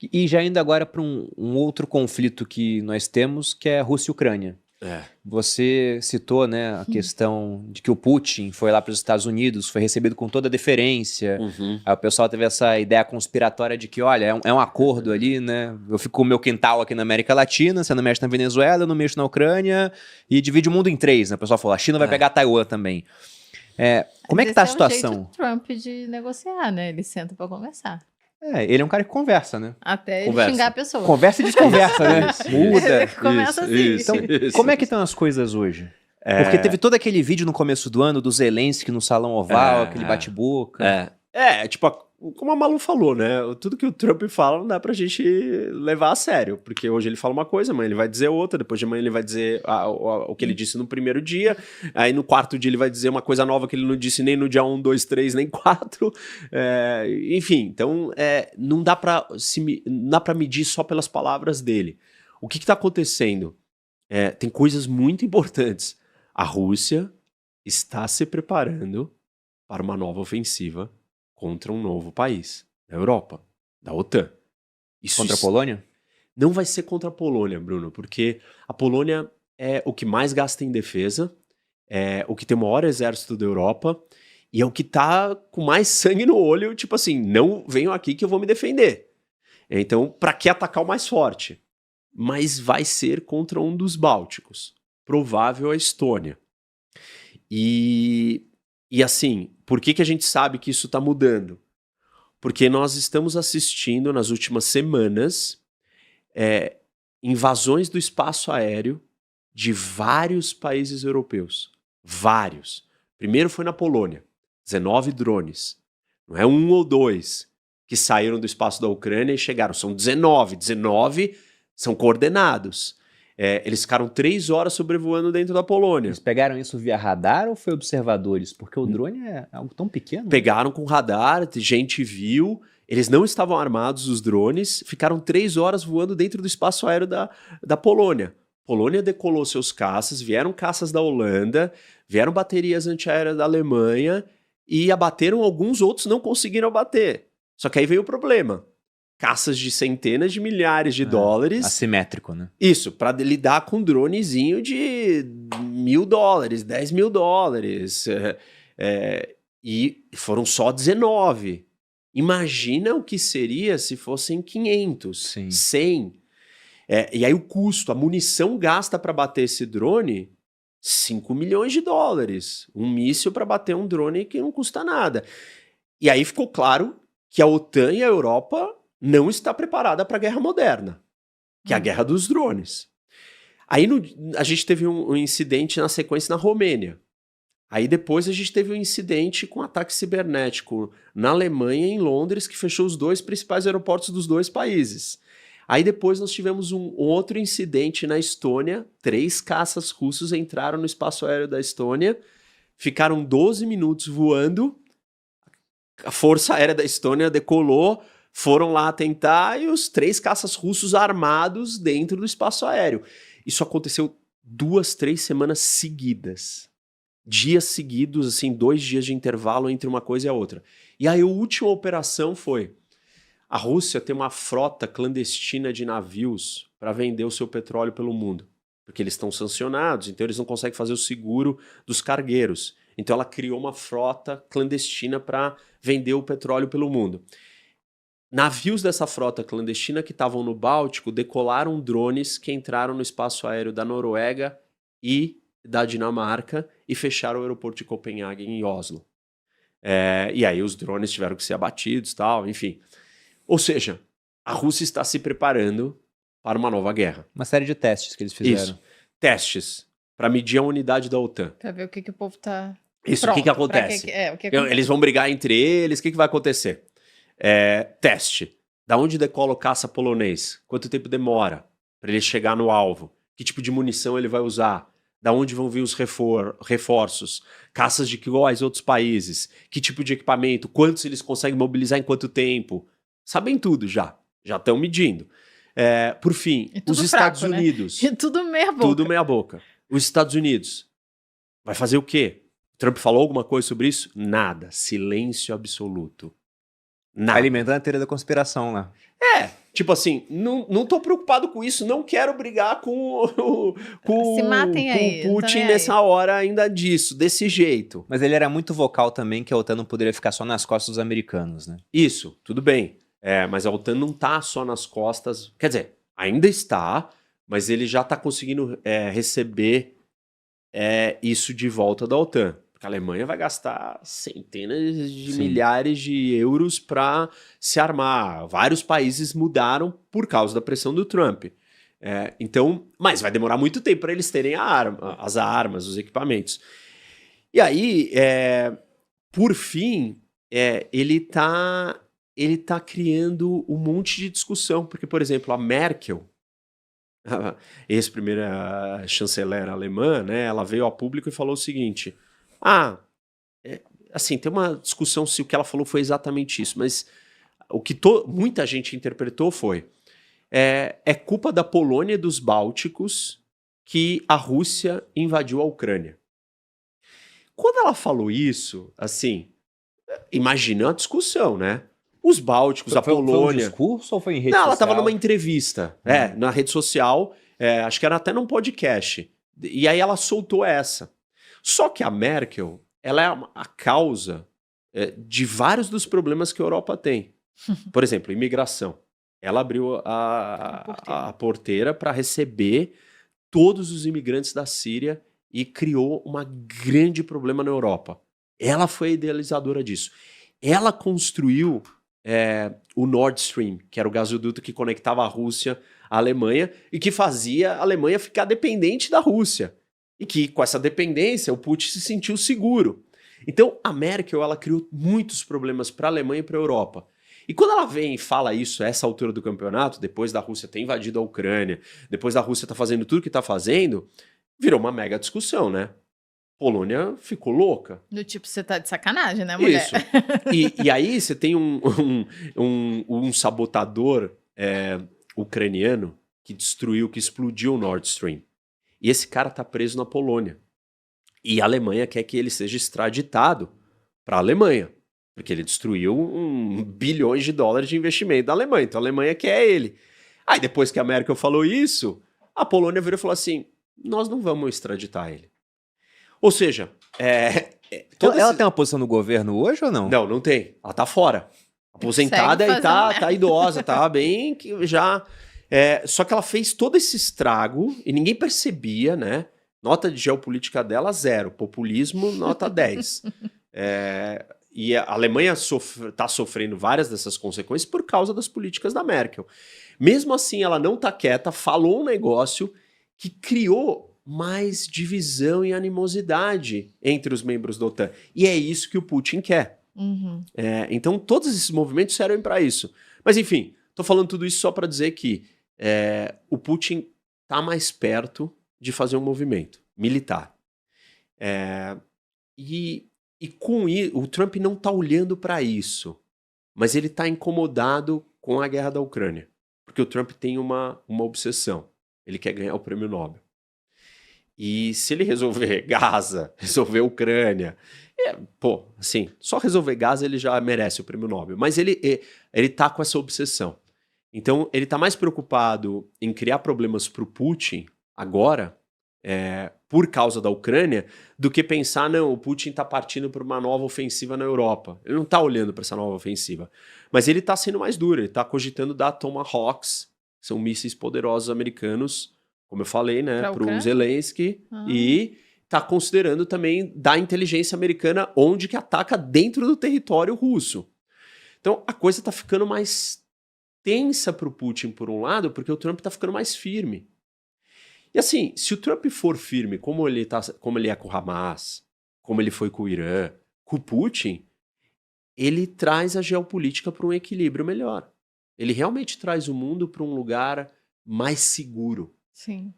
E já indo agora para um outro conflito que nós temos, que é Rússia e Ucrânia. Você citou, né, a questão de que o Putin foi lá para os Estados Unidos, foi recebido com toda a deferência. Aí o pessoal teve essa ideia conspiratória de que, olha, é um acordo ali, né? Eu fico com o meu quintal aqui na América Latina, você não mexe na Venezuela, eu não mexo na Ucrânia, e divide o mundo em três, né? O pessoal falou, a China vai pegar Taiwan também. Como é que tá a situação? Esse é o jeito do Trump de negociar, né? Ele senta pra conversar. Ele é um cara que conversa, né? Até ele xingar a pessoa. Conversa e desconversa, né? Muda. Começa assim. Então, como é que estão as coisas hoje? Porque teve todo aquele vídeo no começo do ano do Zelensky no Salão Oval, aquele bate-boca. Tipo, como a Malu falou, né? Tudo que o Trump fala não dá pra gente levar a sério. Porque hoje ele fala uma coisa, amanhã ele vai dizer outra, depois de amanhã ele vai dizer o que ele disse no primeiro dia, aí no quarto dia ele vai dizer uma coisa nova que ele não disse nem no dia 1, 2, 3, nem 4. Enfim, então não dá pra medir só pelas palavras dele. O que tá acontecendo? Tem coisas muito importantes. A Rússia está se preparando para uma nova ofensiva contra um novo país da Europa, da OTAN. Contra a Polônia? Não vai ser contra a Polônia, Bruno, porque a Polônia é o que mais gasta em defesa, é o que tem o maior exército da Europa e é o que tá com mais sangue no olho, tipo assim, não venham aqui que eu vou me defender. Então, para que atacar o mais forte? Mas vai ser contra um dos bálticos, provável a Estônia. E assim, por que a gente sabe que isso está mudando? Porque nós estamos assistindo nas últimas semanas invasões do espaço aéreo de vários países europeus. Vários. Primeiro foi na Polônia, 19 drones. Não é um ou dois que saíram do espaço da Ucrânia e chegaram, são 19. 19 são coordenados. Eles ficaram 3 horas sobrevoando dentro da Polônia. Eles pegaram isso via radar ou foi observadores? Porque o drone é algo tão pequeno. Pegaram com radar, gente viu. Eles não estavam armados, os drones. Ficaram 3 horas voando dentro do espaço aéreo da Polônia. Polônia decolou seus caças, vieram caças da Holanda, vieram baterias antiaéreas da Alemanha e abateram alguns, outros não conseguiram abater. Só que aí veio o problema. Caças de centenas de milhares de dólares. Assimétrico, né? Isso, para lidar com um dronezinho de $1.000, $10.000. E foram só 19. Imagina o que seria se fossem 500, Sim. 100. E aí o custo, a munição gasta para bater esse drone, $5 milhões. Um míssil para bater um drone que não custa nada. E aí ficou claro que a OTAN e a Europa não está preparada para a guerra moderna, que é a guerra dos drones. Aí a gente teve um incidente na sequência na Romênia. Aí depois a gente teve um incidente com ataque cibernético na Alemanha e em Londres, que fechou os 2 principais aeroportos dos 2 países. Aí depois nós tivemos um outro incidente na Estônia, 3 caças russos entraram no espaço aéreo da Estônia, ficaram 12 minutos voando, a Força Aérea da Estônia decolou, foram lá tentar e os 3 caças russos armados dentro do espaço aéreo. Isso aconteceu 2, 3 semanas seguidas. Dias seguidos, assim, 2 dias de intervalo entre uma coisa e a outra. E aí a última operação foi: a Rússia tem uma frota clandestina de navios para vender o seu petróleo pelo mundo. Porque eles estão sancionados, então eles não conseguem fazer o seguro dos cargueiros. Então ela criou uma frota clandestina para vender o petróleo pelo mundo. Navios dessa frota clandestina que estavam no Báltico decolaram drones que entraram no espaço aéreo da Noruega e da Dinamarca e fecharam o aeroporto de Copenhague em Oslo. E aí os drones tiveram que ser abatidos, tal, enfim. Ou seja, a Rússia está se preparando para uma nova guerra. Uma série de testes que eles fizeram. Isso. Testes para medir a unidade da OTAN. Pra ver o que o povo tá... Isso, pronto, o que acontece? o que acontece? Eles vão brigar entre eles, o que vai acontecer? Teste. Da onde decola o caça polonês? Quanto tempo demora para ele chegar no alvo? Que tipo de munição ele vai usar? Da onde vão vir os reforços? Caças de quais outros países? Que tipo de equipamento? Quantos eles conseguem mobilizar em quanto tempo? Sabem tudo já. Já estão medindo. Por fim, os Estados Unidos. E tudo meia boca. Tudo meia boca. Os Estados Unidos. Vai fazer o quê? Trump falou alguma coisa sobre isso? Nada. Silêncio absoluto. Nada. Alimentando a teoria da conspiração lá. Tipo assim, não tô preocupado com isso, não quero brigar Se matem aí, com o Putin nessa hora ainda disso, desse jeito. Mas ele era muito vocal também que a OTAN não poderia ficar só nas costas dos americanos, né? Isso, tudo bem. Mas a OTAN não tá só nas costas, quer dizer, ainda está, mas ele já tá conseguindo receber isso de volta da OTAN. Porque a Alemanha vai gastar centenas de milhares de euros para se armar. Vários países mudaram por causa da pressão do Trump. Então, mas vai demorar muito tempo para eles terem as armas, os equipamentos. E aí, por fim, ele tá criando um monte de discussão. Porque, por exemplo, a Merkel, a ex-primeira chanceler alemã, né, ela veio ao público e falou o seguinte... assim, tem uma discussão se o que ela falou foi exatamente isso, mas o que muita gente interpretou foi culpa da Polônia e dos Bálticos que a Rússia invadiu a Ucrânia. Quando ela falou isso, assim, imagina a discussão, né? Os Bálticos, a Polônia... Foi um discurso ou foi em rede social? Não, ela estava numa entrevista, na rede social, acho que era até num podcast, e aí ela soltou essa. Só que a Merkel, ela é a causa de vários dos problemas que a Europa tem. Por exemplo, imigração. Ela abriu a porteira para receber todos os imigrantes da Síria e criou um grande problema na Europa. Ela foi a idealizadora disso. Ela construiu o Nord Stream, que era o gasoduto que conectava a Rússia à Alemanha e que fazia a Alemanha ficar dependente da Rússia. E que, com essa dependência, o Putin se sentiu seguro. Então, a Merkel, ela criou muitos problemas para a Alemanha e para a Europa. E quando ela vem e fala isso a essa altura do campeonato, depois da Rússia ter invadido a Ucrânia, depois da Rússia estar fazendo tudo que está fazendo, virou uma mega discussão, né? Polônia ficou louca. Do tipo, você tá de sacanagem, né, mulher? Isso. E aí você tem um sabotador ucraniano que destruiu, que explodiu o Nord Stream. E esse cara tá preso na Polônia. E a Alemanha quer que ele seja extraditado para a Alemanha, porque ele destruiu bilhões de dólares de investimento da Alemanha. Então a Alemanha quer ele. Aí depois que a Merkel falou isso, a Polônia virou e falou assim, nós não vamos extraditar ele. Ou seja, ela tem uma posição no governo hoje ou não? Não, não tem. Ela tá fora. Aposentada e tá idosa, tá bem que já... só que ela fez todo esse estrago e ninguém percebia, né? Nota de geopolítica dela, 0. Populismo, nota 10. E a Alemanha está sofrendo várias dessas consequências por causa das políticas da Merkel. Mesmo assim, ela não está quieta, falou um negócio que criou mais divisão e animosidade entre os membros da OTAN. E é isso que o Putin quer. Uhum. Então, todos esses movimentos servem para isso. Mas, enfim, estou falando tudo isso só para dizer que o Putin está mais perto de fazer um movimento militar. E com isso, o Trump não está olhando para isso, mas ele está incomodado com a guerra da Ucrânia. Porque o Trump tem uma obsessão. Ele quer ganhar o prêmio Nobel. E se ele resolver Gaza, resolver Ucrânia, assim, só resolver Gaza ele já merece o prêmio Nobel. Mas ele tá com essa obsessão. Então, ele tá mais preocupado em criar problemas para o Putin agora, por causa da Ucrânia, do que pensar, não, o Putin tá partindo para uma nova ofensiva na Europa. Ele não tá olhando para essa nova ofensiva. Mas ele tá sendo mais duro, ele tá cogitando dar Tomahawks, que são mísseis poderosos americanos, como eu falei, né, para o Zelensky, e está considerando também da inteligência americana onde que ataca dentro do território russo. Então, a coisa está ficando mais tensa para o Putin, por um lado, porque o Trump está ficando mais firme. E assim, se o Trump for firme, como ele é com o Hamas, como ele foi com o Irã, com o Putin, ele traz a geopolítica para um equilíbrio melhor. Ele realmente traz o mundo para um lugar mais seguro. Sim.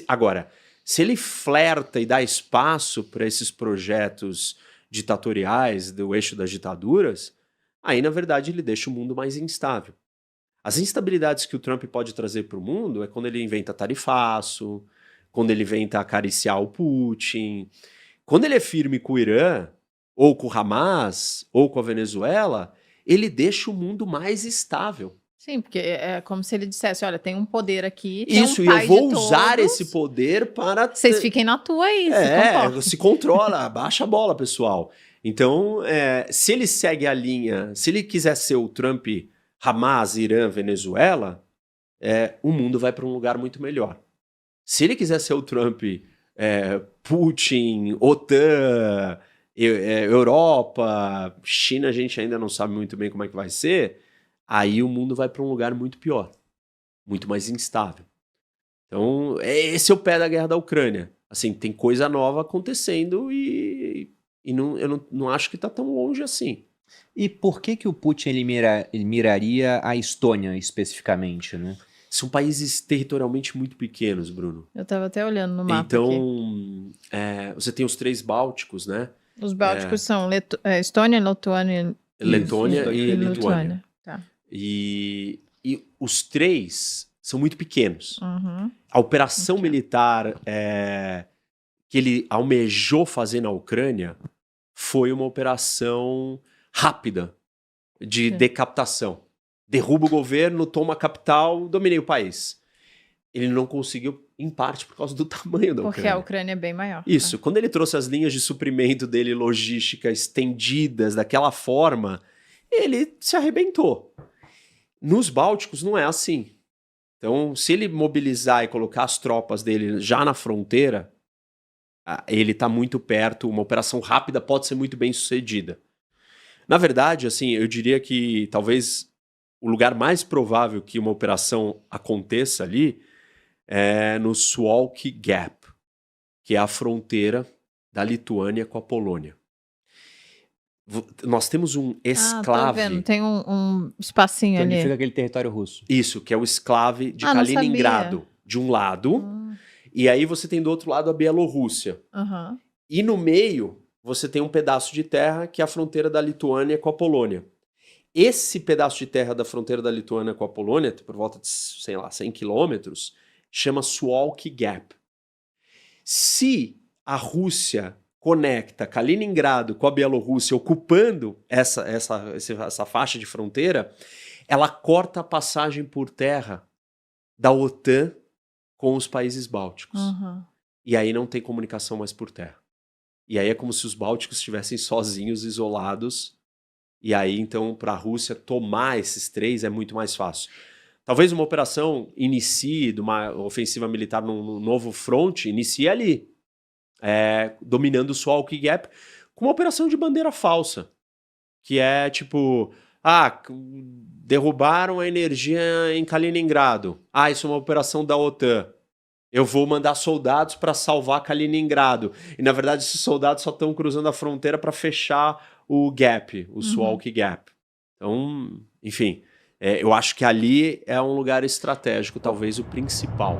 Agora, se ele flerta e dá espaço para esses projetos ditatoriais do eixo das ditaduras, aí, na verdade, ele deixa o mundo mais instável. As instabilidades que o Trump pode trazer para o mundo é quando ele inventa tarifaço, quando ele inventa acariciar o Putin. Quando ele é firme com o Irã, ou com o Hamas, ou com a Venezuela, ele deixa o mundo mais estável. Sim, porque é como se ele dissesse, olha, tem um poder aqui, Isso, tem e um eu pai vou de usar todos, esse poder para... vocês fiquem na tua aí, se comportem. se controla, baixa a bola, pessoal. Então, se ele segue a linha, se ele quiser ser o Trump, Hamas, Irã, Venezuela, o mundo vai para um lugar muito melhor. Se ele quiser ser o Trump, Putin, OTAN, Europa, China, a gente ainda não sabe muito bem como é que vai ser, aí o mundo vai para um lugar muito pior, muito mais instável. Então, esse é o pé da guerra da Ucrânia. Assim, tem coisa nova acontecendo e eu não acho que está tão longe assim. E por que o Putin ele miraria a Estônia especificamente, né? São países territorialmente muito pequenos, Bruno. Eu estava até olhando no mapa então, você tem os 3 Bálticos, né? Os Bálticos são Estônia, Letônia e Lituânia. Tá. E os 3 são muito pequenos. Uhum. A operação militar que ele almejou fazer na Ucrânia foi uma operação rápida de decapitação. Derruba o governo, toma a capital, dominei o país. Ele não conseguiu, em parte, por causa do tamanho da Ucrânia. Porque a Ucrânia é bem maior. Isso. Quando ele trouxe as linhas de suprimento dele, logística, estendidas daquela forma, ele se arrebentou. Nos Bálticos não é assim. Então, se ele mobilizar e colocar as tropas dele já na fronteira, ele está muito perto, uma operação rápida pode ser muito bem sucedida. Na verdade, assim, eu diria que talvez o lugar mais provável que uma operação aconteça ali é no Suwalki Gap, que é a fronteira da Lituânia com a Polônia. Nós temos um exclave... tô vendo. Tem um espacinho que ali. fica aquele território russo. Isso, que é o exclave de Kaliningrado, de um lado, e aí você tem do outro lado a Bielorrússia. Uhum. E no meio você tem um pedaço de terra que é a fronteira da Lituânia com a Polônia. Esse pedaço de terra da fronteira da Lituânia com a Polônia, por volta de, sei lá, 100 quilômetros, chama Suwalki Gap. Se a Rússia conecta Kaliningrado com a Bielorrússia, ocupando essa faixa de fronteira, ela corta a passagem por terra da OTAN com os países bálticos. Uhum. E aí não tem comunicação mais por terra. E aí é como se os bálticos estivessem sozinhos, isolados. E aí, então, para a Rússia tomar esses 3 é muito mais fácil. Talvez uma operação inicie, de uma ofensiva militar num novo fronte, inicie ali, dominando o Suwalki Gap, com uma operação de bandeira falsa. Que é tipo, derrubaram a energia em Kaliningrado. Isso é uma operação da OTAN. Eu vou mandar soldados para salvar Kaliningrado. E, na verdade, esses soldados só estão cruzando a fronteira para fechar o gap, o Suwalki Gap. Então, enfim, eu acho que ali é um lugar estratégico, talvez o principal.